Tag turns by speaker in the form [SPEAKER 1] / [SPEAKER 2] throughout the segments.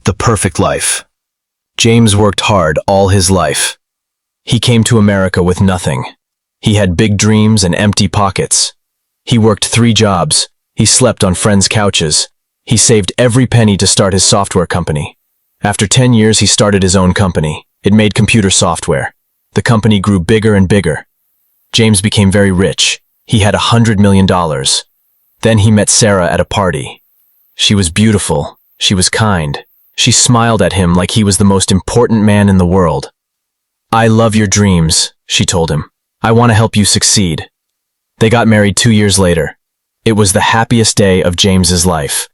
[SPEAKER 1] The perfect life. James worked hard all his life. He came to America with nothing. He had big dreams and empty pockets. He worked 3 jobs. He slept on friends' couches. He saved every penny to start his software company. After 10 years, he started his own company. It made computer software. The company grew bigger and bigger. James became very rich. He had $100 million. Then he met Sarah at a party. She was beautiful. She was kind. She smiled at him like he was the most important man in the world. "I love your dreams," she told him. "I want to help you succeed." They got married 2 years later. It was the happiest day of James's life.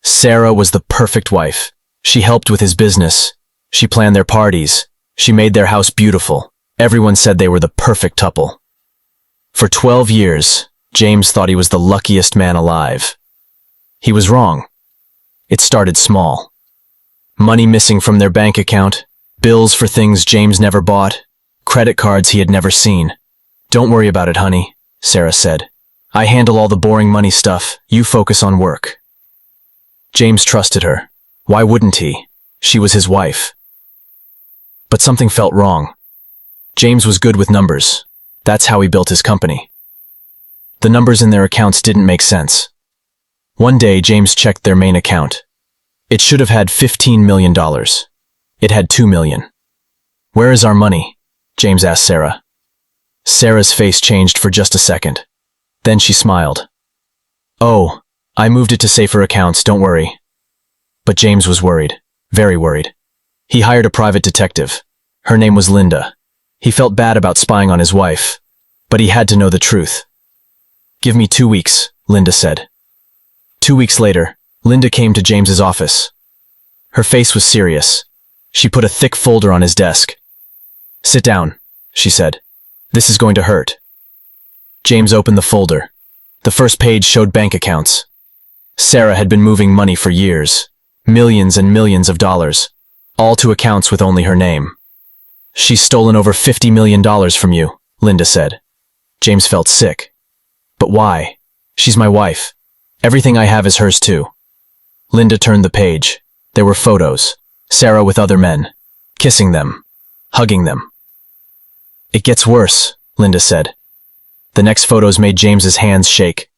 [SPEAKER 1] Sarah was the perfect wife. She helped with his business. She planned their parties. She made their house beautiful. Everyone said they were the perfect couple. For 12 years, James thought he was the luckiest man alive. He was wrong. It started small. Money missing from their bank account, bills for things James never bought, credit cards he had never seen. "Don't worry about it, honey," Sarah said. "I handle all the boring money stuff. You focus on work." James trusted her. Why wouldn't he? She was his wife. But something felt wrong. James was good with numbers. That's how he built his company. The numbers in their accounts didn't make sense. One day, James checked their main account. It should have had $15 million. It had $2 million. "Where is our money?" James asked Sarah. Sarah's face changed for just a second. Then she smiled. "Oh, I moved it to safer accounts, don't worry." But James was worried, very worried. He hired a private detective. Her name was Linda. He felt bad about spying on his wife, but he had to know the truth. "Give me 2 weeks," Linda said. 2 weeks later, Linda came to James's office. Her face was serious. She put a thick folder on his desk. "Sit down," she said. "This is going to hurt." James opened the folder. The first page showed bank accounts. Sarah had been moving money for years, millions and millions of dollars, all to accounts with only her name. "She's stolen over $50 million from you," Linda said. James felt sick. "But why? She's my wife. Everything I have is hers too." Linda turned the page. There were photos. Sarah with other men, kissing them, hugging them. "It gets worse," Linda said. The next photos made James's hands shake.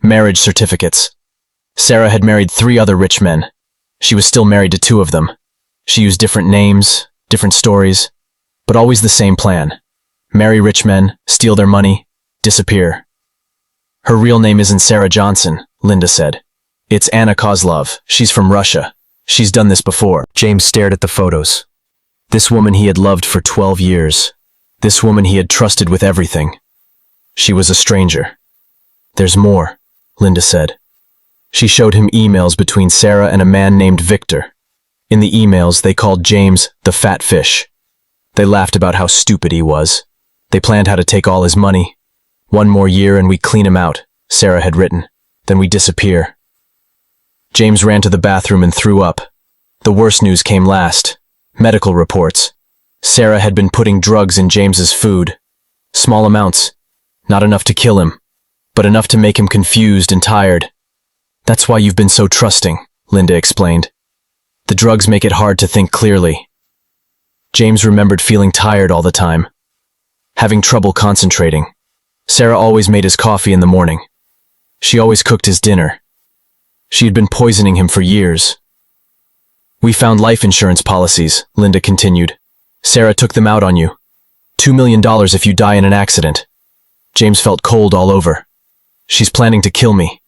[SPEAKER 1] Marriage certificates. Sarah had married 3 other rich men. She was still married to 2 of them. She used different names, different stories, but always the same plan. Marry rich men, steal their money, disappear. "Her real name isn't Sarah Johnson," Linda said. "It's Anna Kozlov. She's from Russia. She's done this before." James stared at the photos. This woman he had loved for 12 years. This woman he had trusted with everything. She was a stranger. "There's more," Linda said. She showed him emails between Sarah and a man named Victor. In the emails, they called James the fat fish. They laughed about how stupid he was. They planned how to take all his money. "1 more year and we clean him out," Sarah had written. "Then we disappear." James ran to the bathroom and threw up. The worst news came last. Medical reports. Sarah had been putting drugs in James's food. Small amounts. Not enough to kill him, but enough to make him confused and tired. "That's why you've been so trusting," Linda explained. "The drugs make it hard to think clearly." James remembered feeling tired all the time, having trouble concentrating. Sarah always made his coffee in the morning. She always cooked his dinner. She had been poisoning him for years. "We found life insurance policies," Linda continued. "Sarah took them out on you. $2 million if you die in an accident." James felt cold all over. "She's planning to kill me."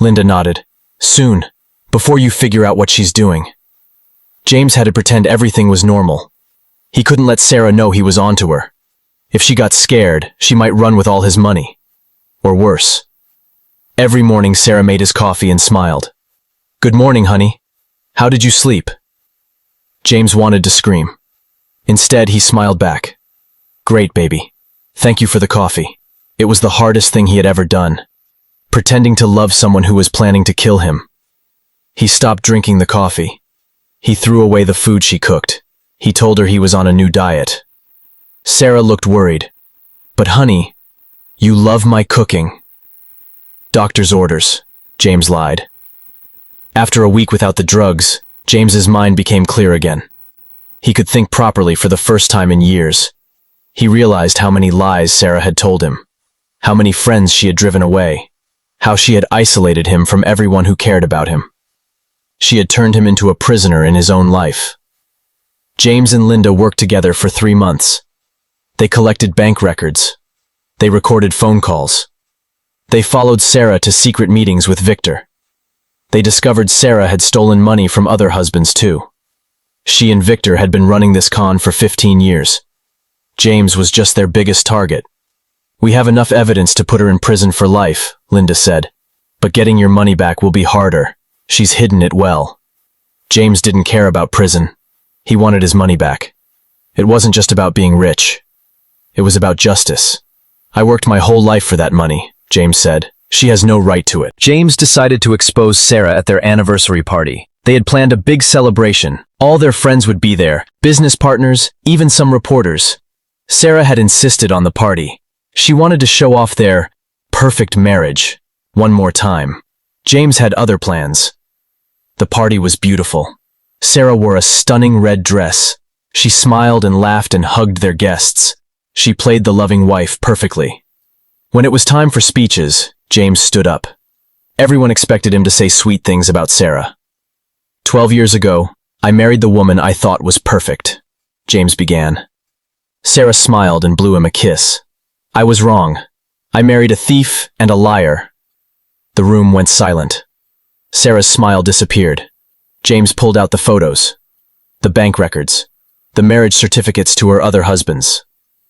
[SPEAKER 1] Linda nodded. "Soon, before you figure out what she's doing." James had to pretend everything was normal. He couldn't let Sarah know he was onto her. If she got scared, she might run with all his money. Or worse. Every morning Sarah made his coffee and smiled. "Good morning, honey. How did you sleep?" James wanted to scream. Instead, he smiled back. "Great, baby. Thank you for the coffee." It was the hardest thing he had ever done. Pretending to love someone who was planning to kill him. He stopped drinking the coffee. He threw away the food she cooked. He told her he was on a new diet. Sarah looked worried. "But honey, you love my cooking." "Doctor's orders," James lied. After a week without the drugs, James's mind became clear again. He could think properly for the first time in years. He realized how many lies Sarah had told him, how many friends she had driven away, how she had isolated him from everyone who cared about him. She had turned him into a prisoner in his own life. James and Linda worked together for 3 months. They collected bank records. They recorded phone calls. They followed Sarah to secret meetings with Victor. They discovered Sarah had stolen money from other husbands too. She and Victor had been running this con for 15 years. James was just their biggest target. "We have enough evidence to put her in prison for life," Linda said. "But getting your money back will be harder. She's hidden it well." James didn't care about prison. He wanted his money back. It wasn't just about being rich. It was about justice. "I worked my whole life for that money," James said. "She has no right to it." James decided to expose Sarah at their anniversary party. They had planned a big celebration. All their friends would be there, business partners, even some reporters. Sarah had insisted on the party. She wanted to show off their perfect marriage one more time. James had other plans. The party was beautiful. Sarah wore a stunning red dress. She smiled and laughed and hugged their guests. She played the loving wife perfectly. When it was time for speeches, James stood up. Everyone expected him to say sweet things about Sarah. 12 years ago, I married the woman I thought was perfect, James began. Sarah smiled and blew him a kiss. "I was wrong. I married a thief and a liar." The room went silent. Sarah's smile disappeared. James pulled out the photos, the bank records, the marriage certificates to her other husbands.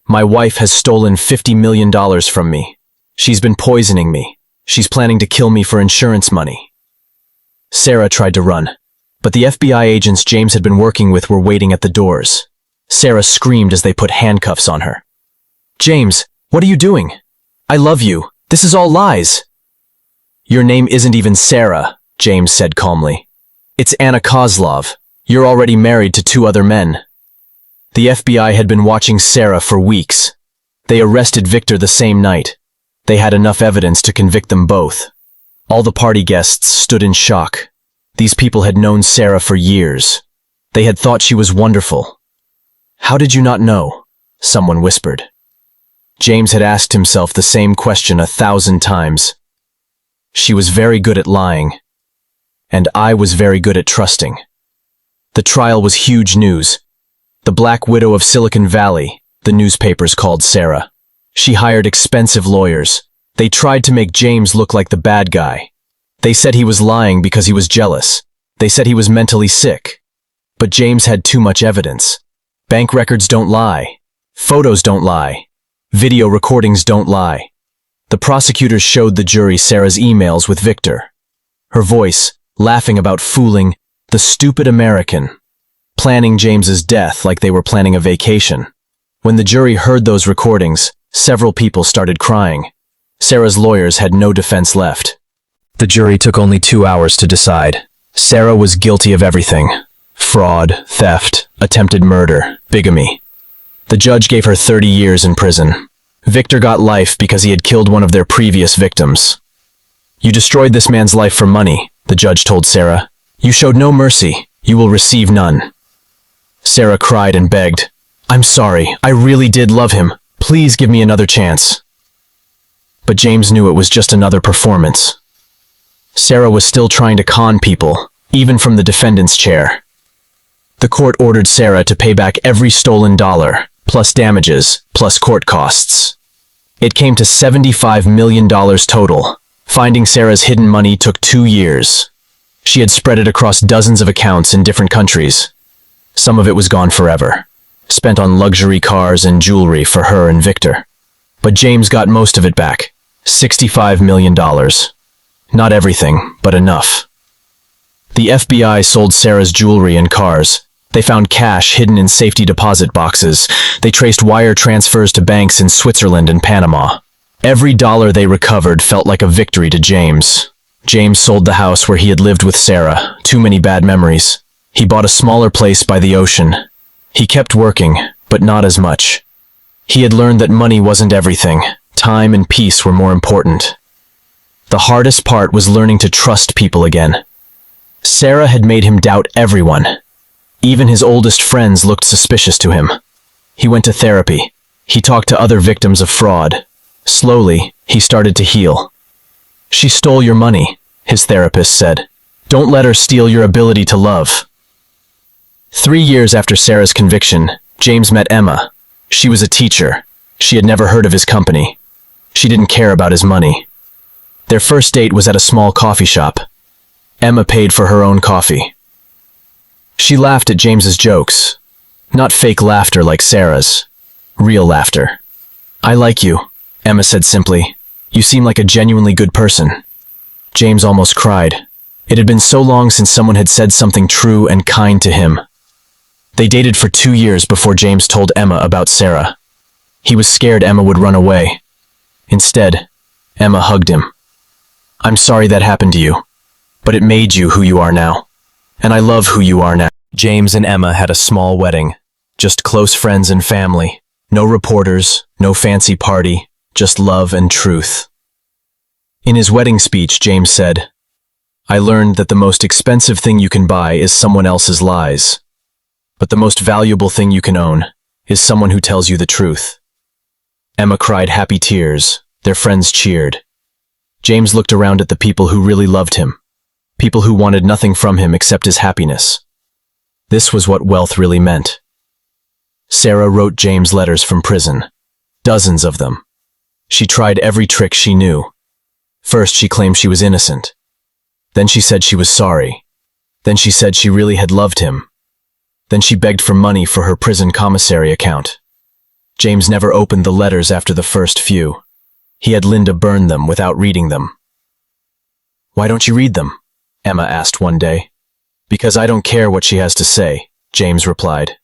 [SPEAKER 1] "My wife has stolen $50 million from me. She's been poisoning me. She's planning to kill me for insurance money." Sarah tried to run, but the FBI agents James had been working with were waiting at the doors. Sarah screamed as they put handcuffs on her. "James, what are you doing? I love you. This is all lies." "Your name isn't even Sarah," James said calmly. "It's Anna Kozlov. You're already married to 2 other men." The FBI had been watching Sarah for weeks. They arrested Victor the same night. They had enough evidence to convict them both. All the party guests stood in shock. These people had known Sarah for years. They had thought she was wonderful. "How did you not know?" someone whispered. James had asked himself the same question 1,000 times. She was very good at lying, and I was very good at trusting. The trial was huge news. The Black Widow of Silicon Valley, the newspapers called Sarah. She hired expensive lawyers. They tried to make James look like the bad guy. They said he was lying because he was jealous. They said he was mentally sick. But James had too much evidence. Bank records don't lie. Photos don't lie. Video recordings don't lie. The prosecutors showed the jury Sarah's emails with Victor. Her voice, laughing about fooling the stupid American, planning James's death like they were planning a vacation. When the jury heard those recordings, several people started crying. Sarah's lawyers had no defense left. The jury took only 2 hours to decide. Sarah was guilty of everything: fraud, theft, attempted murder, bigamy. The judge gave her 30 years in prison. Victor got life because he had killed one of their previous victims. "You destroyed this man's life for money," the judge told Sarah. "You showed no mercy. You will receive none." Sarah cried and begged, "I'm sorry. I really did love him. Please give me another chance." But James knew it was just another performance. Sarah was still trying to con people, even from the defendant's chair. The court ordered Sarah to pay back every stolen dollar, plus damages, plus court costs. It came to $75 million total. Finding Sarah's hidden money took 2 years. She had spread it across dozens of accounts in different countries. Some of it was gone forever, spent on luxury cars and jewelry for her and Victor. But James got most of it back, $65 million. Not everything, but enough. The FBI sold Sarah's jewelry and cars. They found cash hidden in safety deposit boxes. They traced wire transfers to banks in Switzerland and Panama. Every dollar they recovered felt like a victory to James. James sold the house where he had lived with Sarah. Too many bad memories. He bought a smaller place by the ocean. He kept working, but not as much. He had learned that money wasn't everything. Time and peace were more important. The hardest part was learning to trust people again. Sarah had made him doubt everyone. Even his oldest friends looked suspicious to him. He went to therapy. He talked to other victims of fraud. Slowly, he started to heal. "She stole your money," his therapist said. "Don't let her steal your ability to love." 3 years after Sarah's conviction, James met Emma. She was a teacher. She had never heard of his company. She didn't care about his money. Their first date was at a small coffee shop. Emma paid for her own coffee. She laughed at James's jokes. Not fake laughter like Sarah's. Real laughter. "I like you," Emma said simply. "You seem like a genuinely good person." James almost cried. It had been so long since someone had said something true and kind to him. They dated for 2 years before James told Emma about Sarah. He was scared Emma would run away. Instead, Emma hugged him. "I'm sorry that happened to you, but it made you who you are now. And I love who you are now." James and Emma had a small wedding. Just close friends and family. No reporters, no fancy party, just love and truth. In his wedding speech, James said, "I learned that the most expensive thing you can buy is someone else's lies. But the most valuable thing you can own is someone who tells you the truth." Emma cried happy tears. Their friends cheered. James looked around at the people who really loved him. People who wanted nothing from him except his happiness. This was what wealth really meant. Sarah wrote James letters from prison. Dozens of them. She tried every trick she knew. First, she claimed she was innocent. Then she said she was sorry. Then she said she really had loved him. Then she begged for money for her prison commissary account. James never opened the letters after the first few. He had Linda burn them without reading them. "Why don't you read them?" Emma asked one day. "Because I don't care what she has to say," James replied.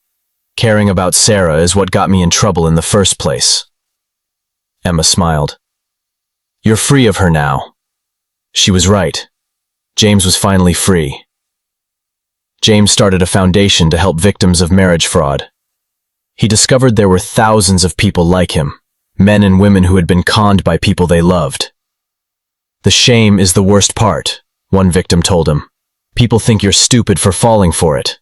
[SPEAKER 1] "Caring about Sarah is what got me in trouble in the first place." Emma smiled. "You're free of her now." She was right. James was finally free. James started a foundation to help victims of marriage fraud. He discovered there were thousands of people like him, men and women who had been conned by people they loved. "The shame is the worst part," one victim told him. "People think you're stupid for falling for it."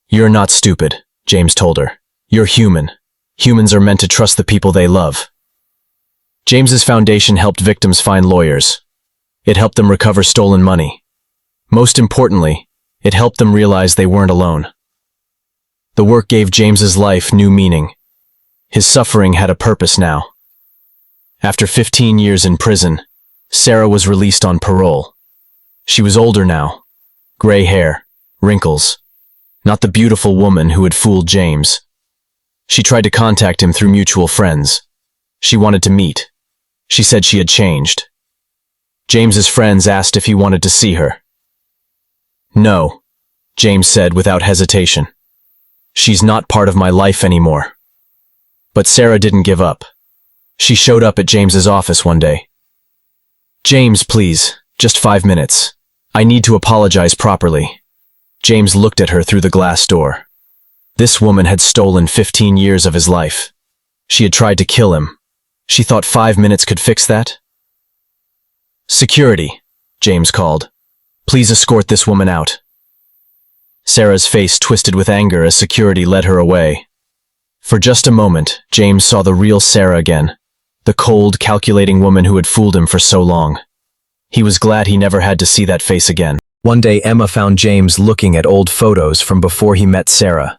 [SPEAKER 1] "You're not stupid," James told her. "You're human. Humans are meant to trust the people they love." James's foundation helped victims find lawyers. It helped them recover stolen money. Most importantly, it helped them realize they weren't alone. The work gave James's life new meaning. His suffering had a purpose now. After 15 years in prison, Sarah was released on parole. She was older now. Gray hair, wrinkles. Not the beautiful woman who had fooled James. She tried to contact him through mutual friends. She wanted to meet. She said she had changed. James's friends asked if he wanted to see her. "No," James said without hesitation. "She's not part of my life anymore." But Sarah didn't give up. She showed up at James's office one day. "James, please, just 5 minutes. I need to apologize properly." James looked at her through the glass door. This woman had stolen 15 years of his life. She had tried to kill him. She thought 5 minutes could fix that? "Security," James called. "Please escort this woman out." Sarah's face twisted with anger as security led her away. For just a moment, James saw the real Sarah again, the cold, calculating woman who had fooled him for so long. He was glad he never had to see that face again. One day, Emma found James looking at old photos from before he met Sarah.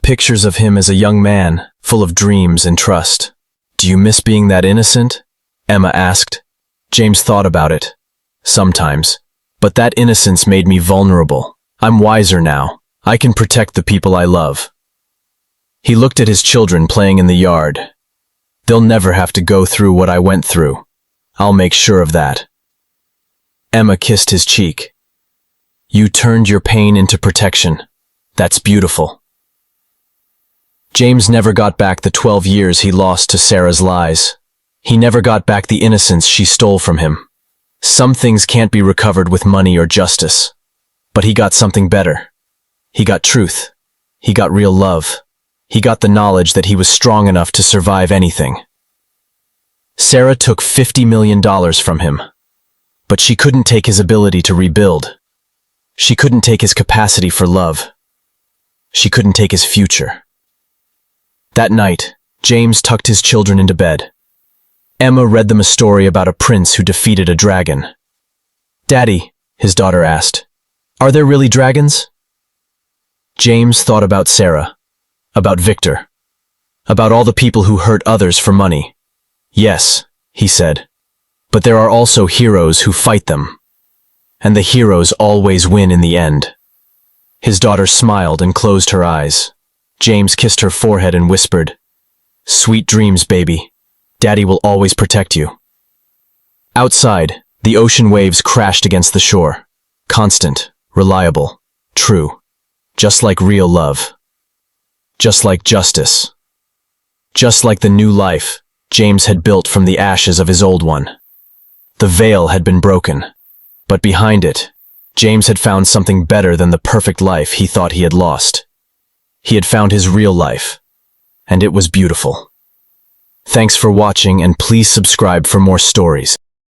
[SPEAKER 1] Pictures of him as a young man, full of dreams and trust. "Do you miss being that innocent?" Emma asked. James thought about it. "Sometimes. But that innocence made me vulnerable. I'm wiser now. I can protect the people I love." He looked at his children playing in the yard. "They'll never have to go through what I went through. I'll make sure of that." Emma kissed his cheek. "You turned your pain into protection. That's beautiful." James never got back the 12 years he lost to Sarah's lies. He never got back the innocence she stole from him. Some things can't be recovered with money or justice. But he got something better. He got truth. He got real love. He got the knowledge that he was strong enough to survive anything. Sarah took $50 million from him. But she couldn't take his ability to rebuild. She couldn't take his capacity for love. She couldn't take his future. That night, James tucked his children into bed. Emma read them a story about a prince who defeated a dragon. "Daddy," his daughter asked, "are there really dragons?" James thought about Sarah, about Victor, about all the people who hurt others for money. "Yes," he said, "but there are also heroes who fight them. And the heroes always win in the end." His daughter smiled and closed her eyes. James kissed her forehead and whispered, "Sweet dreams, baby. Daddy will always protect you." Outside, the ocean waves crashed against the shore. Constant, reliable, true. Just like real love. Just like justice. Just like the new life James had built from the ashes of his old one. The veil had been broken, but behind it, James had found something better than the perfect life he thought he had lost. He had found his real life, and it was beautiful. Thanks for watching, and please subscribe for more stories.